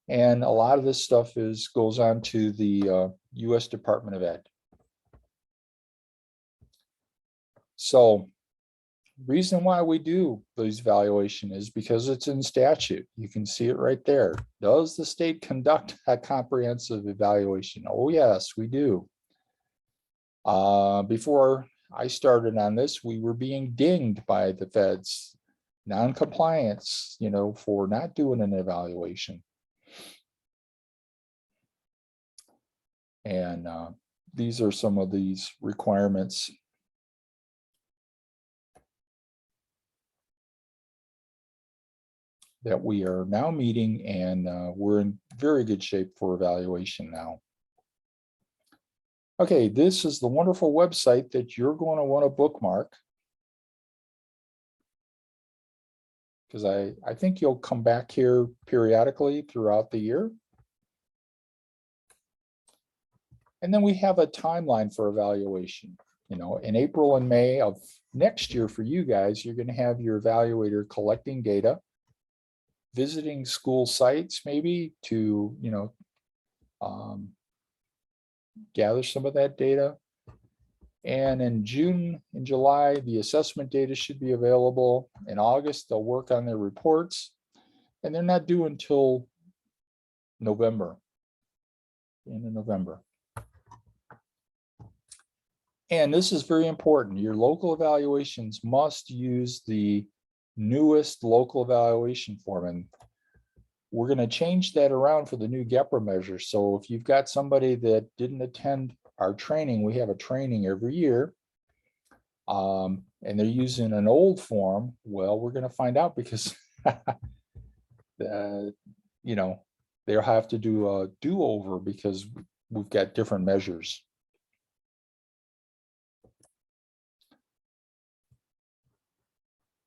And a lot of this stuff goes on to the U.S. Department of Ed. So reason why we do these evaluation is because it's in statute. You can see it right there. Does the state conduct a comprehensive evaluation? Oh, yes, we do. Before I started on this, we were being dinged by the feds, non-compliance, for not doing an evaluation. And these are some of these requirements. That we are now meeting, and we're in very good shape for evaluation now. Okay, this is the wonderful website that you're going to want to bookmark, because I think you'll come back here periodically throughout the year. And then we have a timeline for evaluation. In April and May of next year for you guys, you're going to have your evaluator collecting data, visiting school sites maybe to, gather some of that data. And in June and July, the assessment data should be available. In August, they'll work on their reports, and they're not due until November, end of November. And this is very important. Your local evaluations must use the newest local evaluation form. And we're going to change that around for the new GEPRA measure. So if you've got somebody that didn't attend our training, we have a training every year, and they're using an old form, well, we're going to find out, because they'll have to do a do-over because we've got different measures.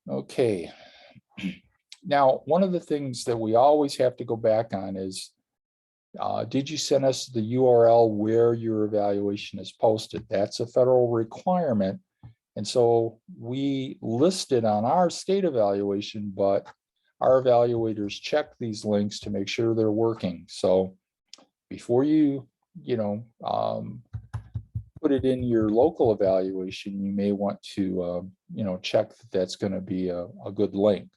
Okay. Now, one of the things that we always have to go back on is, did you send us the URL where your evaluation is posted? That's a federal requirement. And so we list it on our state evaluation, but our evaluators check these links to make sure they're working. So before you, put it in your local evaluation, you may want to, check that that's going to be a good link.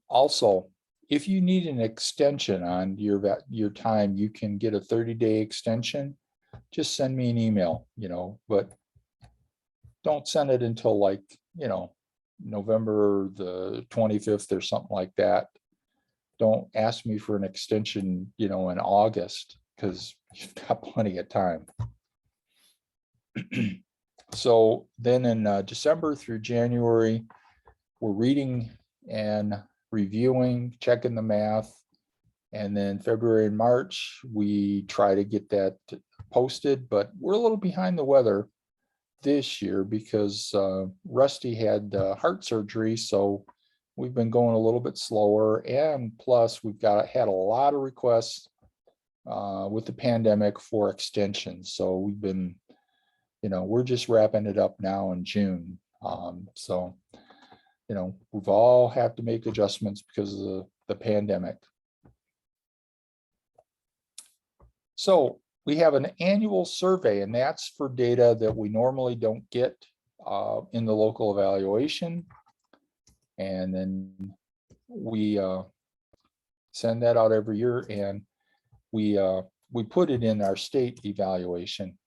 Also, if you need an extension on your time, you can get a 30-day extension. Just send me an email, but don't send it until November the 25th or something like that. Don't ask me for an extension, in August, because you've got plenty of time. So then in December through January, we're reading and reviewing, checking the math. And then February and March, we try to get that posted, but we're a little behind the weather this year because Rusty had heart surgery. So we've been going a little bit slower. And plus we've had a lot of requests with the pandemic for extensions. So we've been, we're just wrapping it up now in June. So we've all had to make adjustments because of the pandemic. So we have an annual survey, and that's for data that we normally don't get in the local evaluation. And then we send that out every year, and we put it in our state evaluation.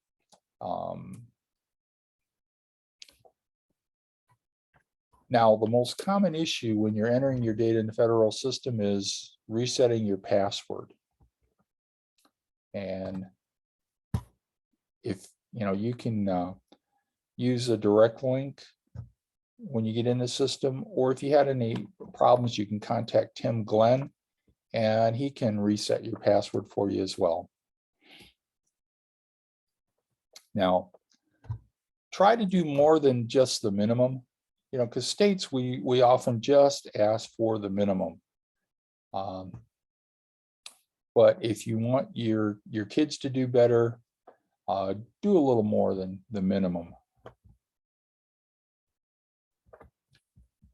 Now, the most common issue when you're entering your data in the federal system is resetting your password. And if you can use a direct link when you get in the system, or if you had any problems, you can contact Tim Glenn and he can reset your password for you as well. Now, try to do more than just the minimum, because states, we often just ask for the minimum. But if you want your kids to do better, do a little more than the minimum.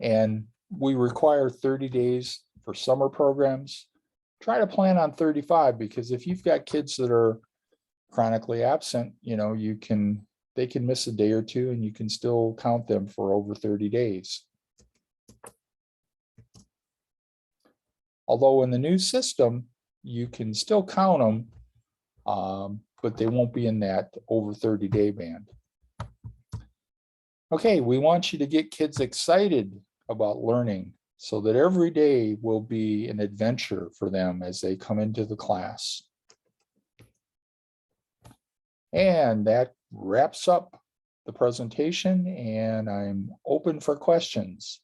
And we require 30 days for summer programs. Try to plan on 35, because if you've got kids that are chronically absent, they can miss a day or two and you can still count them for over 30 days. Although in the new system, you can still count them, but they won't be in that over 30-day band. Okay, we want you to get kids excited about learning so that every day will be an adventure for them as they come into the class. And that wraps up the presentation, and I'm open for questions.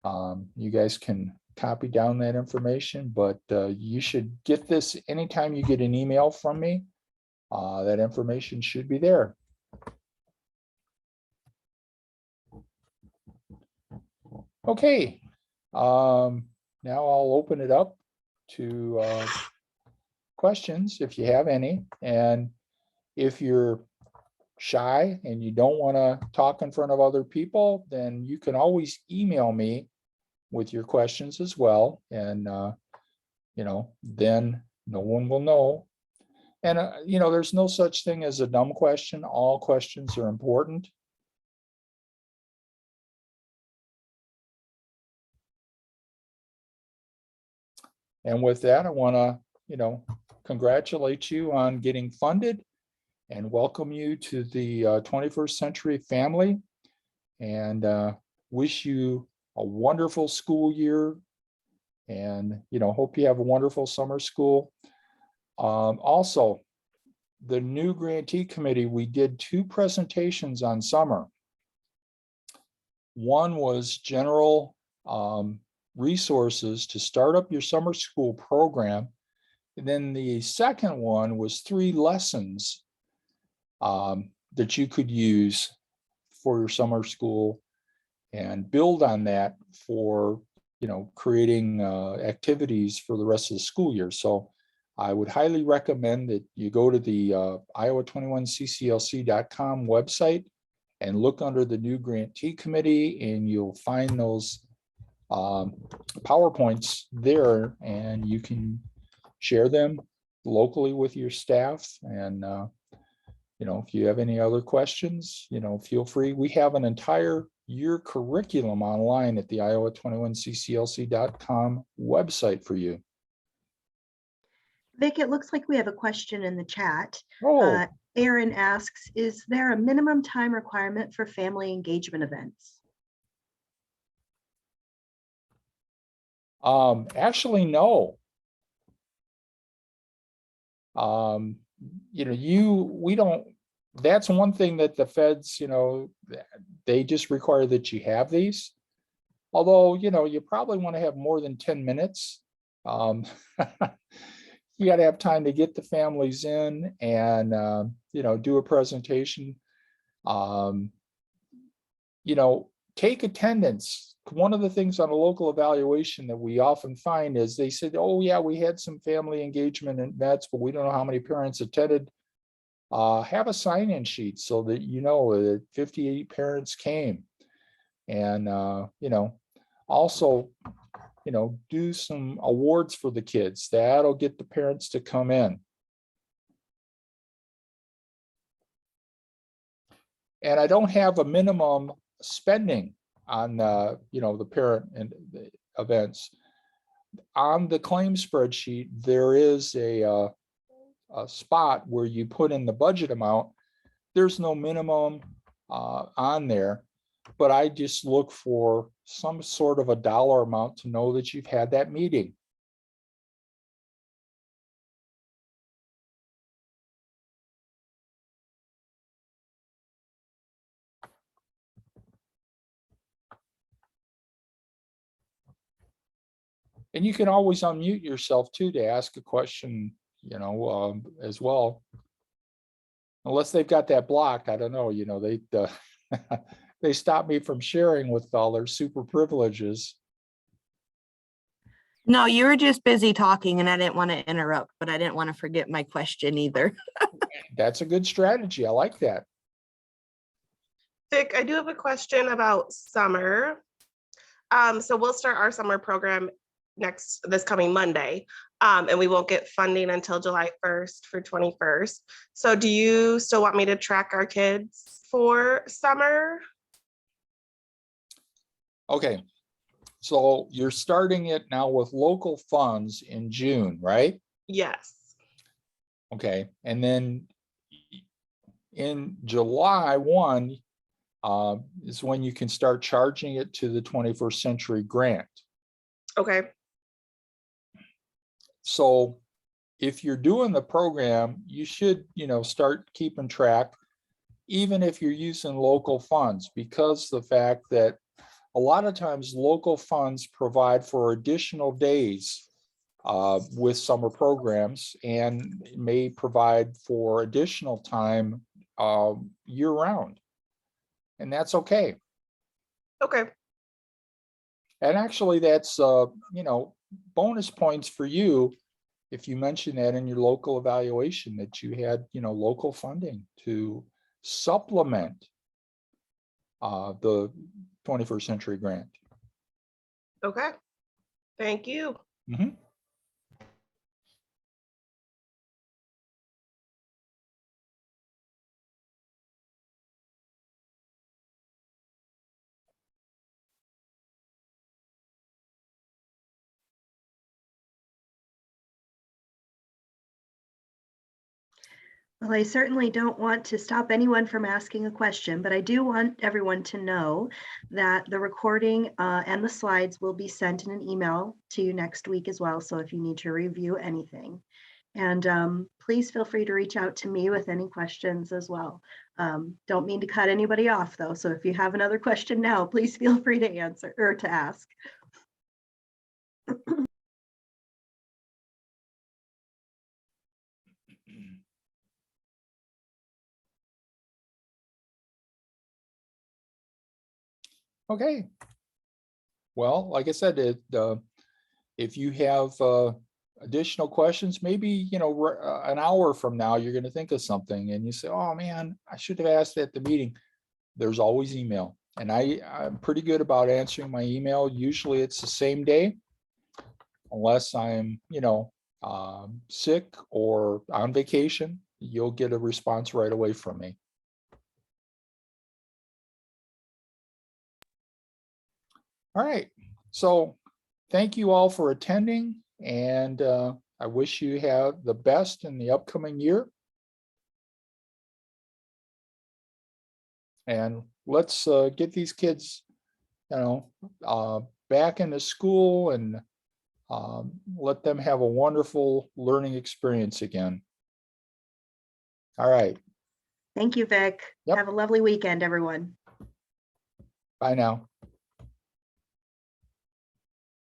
You guys can copy down that information, but you should get this anytime you get an email from me. That information should be there. Okay, now I'll open it up to questions if you have any. And if you're shy and you don't want to talk in front of other people, then you can always email me with your questions as well. And, then no one will know. And, there's no such thing as a dumb question. All questions are important. And with that, I want to, congratulate you on getting funded and welcome you to the 21st century family, and wish you a wonderful school year, and hope you have a wonderful summer school. Also, the new grantee committee, we did 2 presentations on summer. One was general resources to start up your summer school program. And then the second one was 3 lessons that you could use for your summer school and build on that for, creating activities for the rest of the school year. So I would highly recommend that you go to the Iowa21cclc.com website and look under the new grantee committee, and you'll find those PowerPoints there, and you can share them locally with your staff. And if you have any other questions, feel free. We have an entire year curriculum online at the Iowa21cclc.com website for you. Vic, it looks like we have a question in the chat. Oh, Aaron asks, is there a minimum time requirement for family engagement events? Actually, no. We don't, that's one thing that the feds, they just require that you have these. Although, you probably want to have more than 10 minutes. You got to have time to get the families in and, do a presentation. Take attendance. One of the things on a local evaluation that we often find is they said, oh yeah, we had some family engagement events, but we don't know how many parents attended. Have a sign-in sheet so that that 58 parents came. And also, do some awards for the kids. That'll get the parents to come in. And I don't have a minimum spending on the parent and the events. On the claim spreadsheet, there is a spot where you put in the budget amount. There's no minimum on there, but I just look for some sort of a dollar amount to know that you've had that meeting. And you can always unmute yourself too to ask a question, as well. Unless they've got that blocked, I don't know, they stop me from sharing with all their super privileges. No, you were just busy talking and I didn't want to interrupt, but I didn't want to forget my question either. That's a good strategy. I like that. Dick, I do have a question about summer. So we'll start our summer program this coming Monday, and we won't get funding until July 1st for 21st. So do you still want me to track our kids for summer? Okay, so you're starting it now with local funds in June, right? Yes. Okay, and then in July 1 is when you can start charging it to the 21st Century Grant. Okay. So if you're doing the program, you should, start keeping track, even if you're using local funds, because the fact that a lot of times local funds provide for additional days with summer programs and may provide for additional time year round. And that's okay. Okay. And actually that's, bonus points for you if you mention that in your local evaluation that you had, local funding to supplement the 21st Century Grant. Okay. Thank you. Mm-hmm. Well, I certainly don't want to stop anyone from asking a question, but I do want everyone to know that the recording and the slides will be sent in an email to you next week as well. So if you need to review anything, and please feel free to reach out to me with any questions as well. Don't mean to cut anybody off though. So if you have another question now, please feel free to answer or to ask. Okay. Well, like I said, if you have additional questions, maybe, an hour from now, you're going to think of something and you say, oh man, I should have asked at the meeting. There's always email. And I'm pretty good about answering my email. Usually it's the same day, unless I'm, sick or on vacation, you'll get a response right away from me. All right, so thank you all for attending, and I wish you have the best in the upcoming year. And let's get these kids, back into school and Let them have a wonderful learning experience again. All right, Thank you, Vic. Yep. Have a lovely weekend, everyone. bye now.